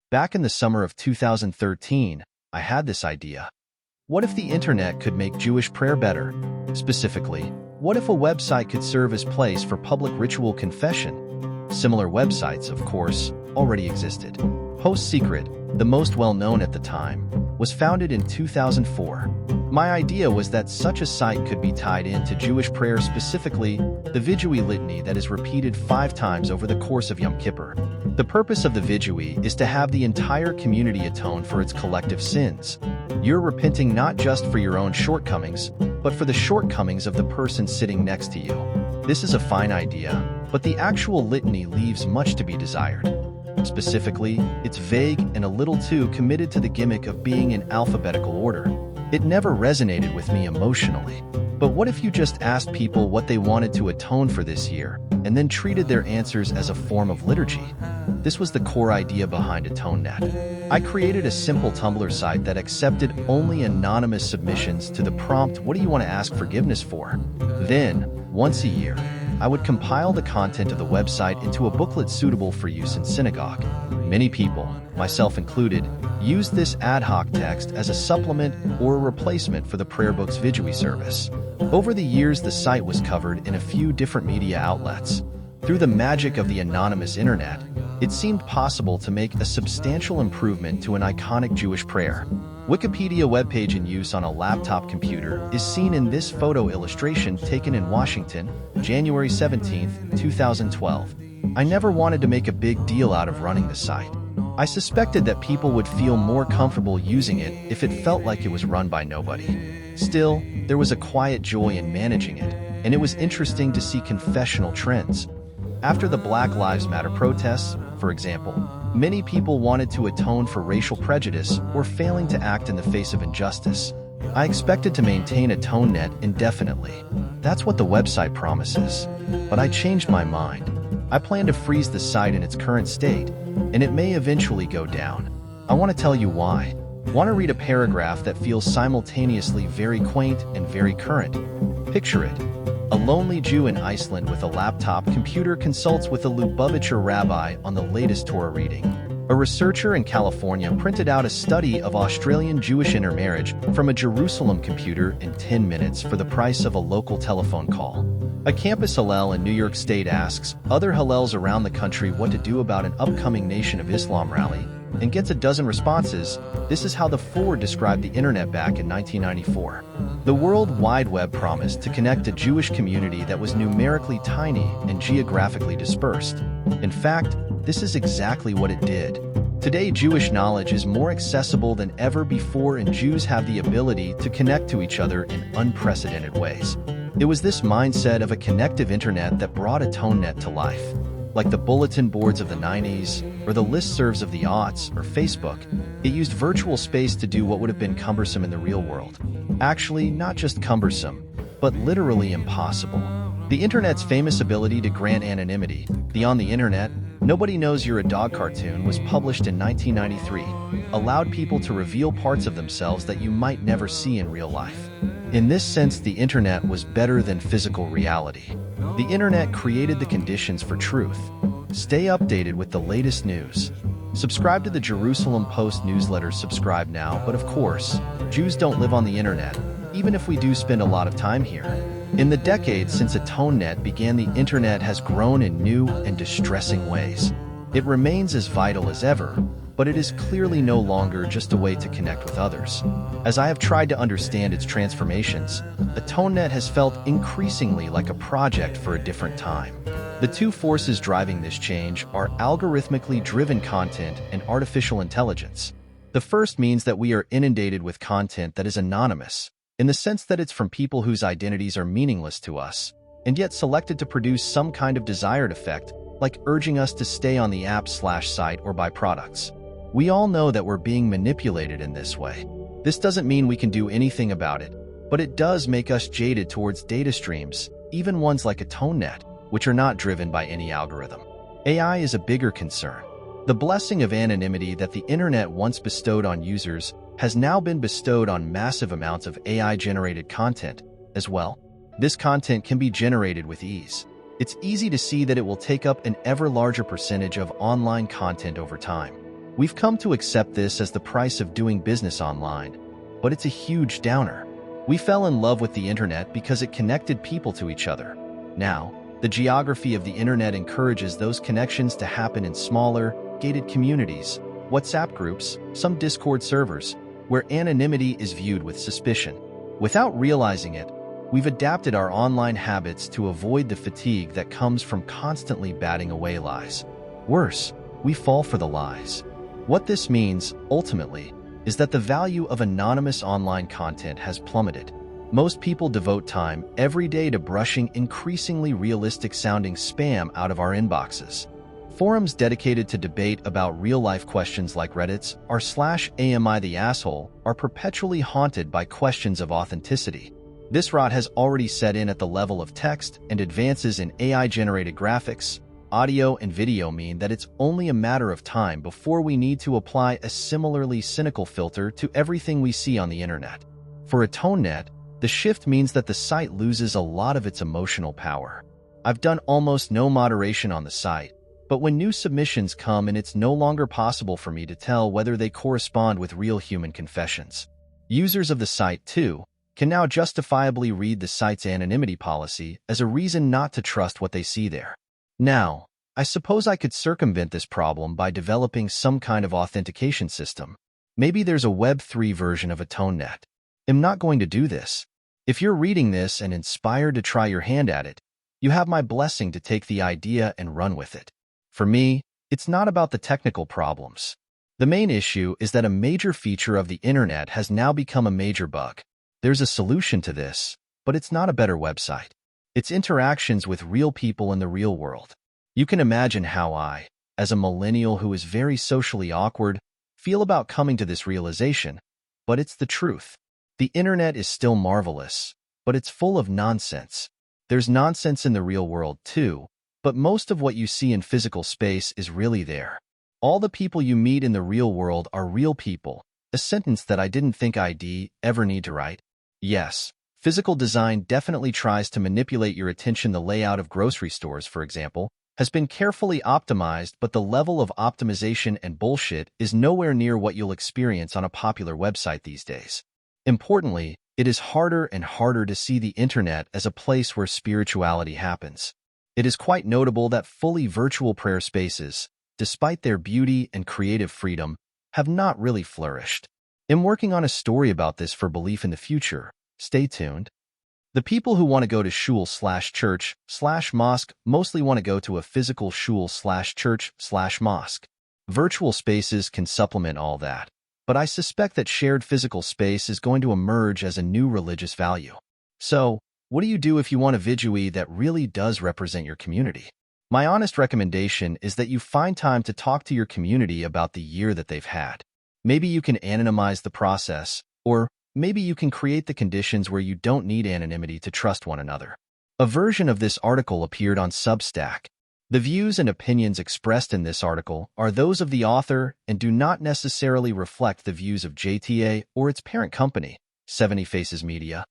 Back in the summer of 2013, I had this idea. What if the internet could make Jewish prayer better? Specifically, what if a website could serve as place for public ritual confession? Similar websites, of course, already existed. Post Secret, the most well-known at the time, was founded in 2004. My idea was that such a site could be tied into Jewish prayer, specifically the Vidui litany that is repeated 5 times over the course of Yom Kippur. The purpose of the Vidui is to have the entire community atone for its collective sins. You're repenting not just for your own shortcomings, but for the shortcomings of the person sitting next to you. This is a fine idea, but the actual litany leaves much to be desired. Specifically, it's vague and a little too committed to the gimmick of being in alphabetical order. It never resonated with me emotionally. But what if you just asked people what they wanted to atone for this year, and then treated their answers as a form of liturgy? This was the core idea behind AtoneNet. I created a simple Tumblr site that accepted only anonymous submissions to the prompt, "What do you want to ask forgiveness for?" Then, once a year, I would compile the content of the website into a booklet suitable for use in synagogue. Many people, myself included, used this ad hoc text as a supplement or a replacement for the prayer book's Vidui service. Over the years, the site was covered in a few different media outlets. Through the magic of the anonymous internet, it seemed possible to make a substantial improvement to an iconic Jewish prayer. Wikipedia webpage in use on a laptop computer is seen in this photo illustration taken in Washington, January 17, 2012. I never wanted to make a big deal out of running the site. I suspected that people would feel more comfortable using it if it felt like it was run by nobody. Still, there was a quiet joy in managing it, and it was interesting to see confessional trends. After the Black Lives Matter protests, for example, many people wanted to atone for racial prejudice or failing to act in the face of injustice. I expected to maintain AtoneNet indefinitely. That's what the website promises. But I changed my mind. I plan to freeze the site in its current state, and it may eventually go down. I want to tell you why. Want to read a paragraph that feels simultaneously very quaint and very current? Picture it. A lonely Jew in Iceland with a laptop computer consults with a Lubavitcher rabbi on the latest Torah reading. A researcher in California printed out a study of Australian Jewish intermarriage from a Jerusalem computer in 10 minutes for the price of a local telephone call. A campus Hillel in New York State asks other Hillels around the country what to do about an upcoming Nation of Islam rally, and gets a dozen responses. This is how the Forward described the internet back in 1994. The World Wide Web promised to connect a Jewish community that was numerically tiny and geographically dispersed. In fact, this is exactly what it did. Today, Jewish knowledge is more accessible than ever before, and Jews have the ability to connect to each other in unprecedented ways. It was this mindset of a connective internet that brought AtoneNet to life. Like the bulletin boards of the 90s, or the listservs of the aughts, or Facebook, it used virtual space to do what would have been cumbersome in the real world. Actually, not just cumbersome, but literally impossible. The internet's famous ability to grant anonymity, the On the Internet, Nobody Knows You're a Dog cartoon, was published in 1993, allowed people to reveal parts of themselves that you might never see in real life. In this sense, the internet was better than physical reality. The internet created the conditions for truth. Stay updated with the latest news. Subscribe to the Jerusalem Post newsletter. Subscribe now. But of course, Jews don't live on the internet, even if we do spend a lot of time here. In the decades since AtoneNet began, the internet has grown in new and distressing ways. It remains as vital as ever, but it is clearly no longer just a way to connect with others. As I have tried to understand its transformations, AtoneNet has felt increasingly like a project for a different time. The two forces driving this change are algorithmically driven content and artificial intelligence. The first means that we are inundated with content that is anonymous, in the sense that it's from people whose identities are meaningless to us, and yet selected to produce some kind of desired effect, like urging us to stay on the app/site or buy products. We all know that we're being manipulated in this way. This doesn't mean we can do anything about it, but it does make us jaded towards data streams, even ones like AtoneNet, which are not driven by any algorithm. AI is a bigger concern. The blessing of anonymity that the internet once bestowed on users has now been bestowed on massive amounts of AI-generated content as well. This content can be generated with ease. It's easy to see that it will take up an ever larger percentage of online content over time. We've come to accept this as the price of doing business online, but it's a huge downer. We fell in love with the internet because it connected people to each other. Now, the geography of the internet encourages those connections to happen in smaller, gated communities, WhatsApp groups, some Discord servers, where anonymity is viewed with suspicion. Without realizing it, we've adapted our online habits to avoid the fatigue that comes from constantly batting away lies. Worse, we fall for the lies. What this means, ultimately, is that the value of anonymous online content has plummeted. Most people devote time every day to brushing increasingly realistic-sounding spam out of our inboxes. Forums dedicated to debate about real-life questions like Reddit's r/Am I the asshole are perpetually haunted by questions of authenticity. This rot has already set in at the level of text, and advances in AI-generated graphics, audio, and video mean that it's only a matter of time before we need to apply a similarly cynical filter to everything we see on the internet. For AtoneNet, the shift means that the site loses a lot of its emotional power. I've done almost no moderation on the site, but when new submissions come and it's no longer possible for me to tell whether they correspond with real human confessions. Users of the site, too, can now justifiably read the site's anonymity policy as a reason not to trust what they see there. Now, I suppose I could circumvent this problem by developing some kind of authentication system. Maybe there's a Web3 version of AtoneNet. I'm not going to do this. If you're reading this and inspired to try your hand at it, you have my blessing to take the idea and run with it. For me, it's not about the technical problems. The main issue is that a major feature of the internet has now become a major bug. There's a solution to this, but it's not a better website. It's interactions with real people in the real world. You can imagine how I, as a millennial who is very socially awkward, feel about coming to this realization, but it's the truth. The internet is still marvelous, but it's full of nonsense. There's nonsense in the real world too, but most of what you see in physical space is really there. All the people you meet in the real world are real people, a sentence that I didn't think I'd ever need to write. Yes. Physical design definitely tries to manipulate your attention. The layout of grocery stores, for example, has been carefully optimized, but the level of optimization and bullshit is nowhere near what you'll experience on a popular website these days. Importantly, it is harder and harder to see the internet as a place where spirituality happens. It is quite notable that fully virtual prayer spaces, despite their beauty and creative freedom, have not really flourished. I'm working on a story about this for Belief in the Future. Stay tuned. The people who want to go to shul/church/mosque mostly want to go to a physical shul/church/mosque. Virtual spaces can supplement all that, but I suspect that shared physical space is going to emerge as a new religious value. So, what do you do if you want a visual that really does represent your community? My honest recommendation is that you find time to talk to your community about the year that they've had. Maybe you can anonymize the process, or maybe you can create the conditions where you don't need anonymity to trust one another. A version of this article appeared on Substack. The views and opinions expressed in this article are those of the author and do not necessarily reflect the views of JTA or its parent company, 70 Faces Media.